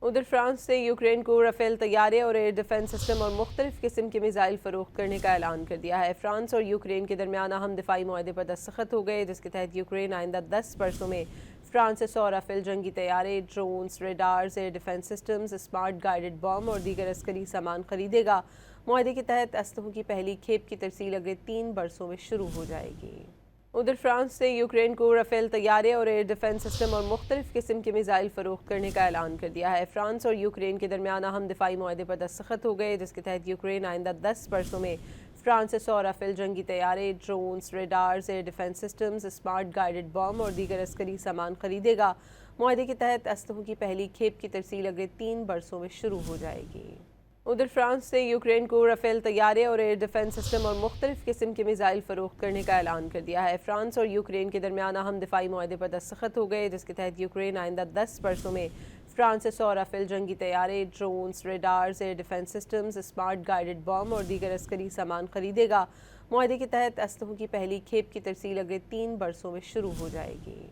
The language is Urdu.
ادھر فرانس سے یوکرین کو رافیل طیارے اور ایئر ڈیفنس سسٹم اور مختلف قسم کے میزائل فروخت کرنے کا اعلان کر دیا ہے۔ فرانس اور یوکرین کے درمیان اہم دفاعی معاہدے پر دستخط ہو گئے، جس کے تحت یوکرین آئندہ 10 برسوں میں فرانس سے 100 رافیل جنگی طیارے، drones, radars, air defence systems, smart guided bomb اور دیگر عسکری سامان خریدے گا۔ معاہدے کے تحت اسلحوں کی پہلی کھیپ کی ترسیل اگلے 3 برسوں میں شروع ہو جائے گی۔ ادھر فرانس سے یوکرین کو رافیل طیارے اور ایئر ڈیفنس سسٹم اور مختلف قسم کے میزائل فروخت کرنے کا اعلان کر دیا ہے۔ فرانس اور یوکرین کے درمیان اہم دفاعی معاہدے پر دستخط ہو گئے، جس کے تحت یوکرین آئندہ 10 برسوں میں فرانس سے 100 رافیل جنگی طیارے، drones, radars, air defence systems, smart guided bomb اور دیگر عسکری سامان خریدے گا۔ معاہدے کے تحت اسلحوں کی پہلی کھیپ کی ترسیل اگلے 3 برسوں میں شروع ہو جائے گی۔ ادھر فرانس سے یوکرین کو رافیل طیارے اور ایئر ڈیفنس سسٹم اور مختلف قسم کے میزائل فروخت کرنے کا اعلان کر دیا ہے۔ فرانس اور یوکرین کے درمیان اہم دفاعی معاہدے پر دستخط ہو گئے، جس کے تحت یوکرین آئندہ 10 برسوں میں فرانس سے 100 رافیل جنگی طیارے، drones, radars, air defence systems, smart guided bomb اور دیگر عسکری سامان خریدے گا۔ معاہدے کے تحت اسلحوں کی پہلی کھیپ کی ترسیل اگلے 3 برسوں میں شروع ہو جائے گی۔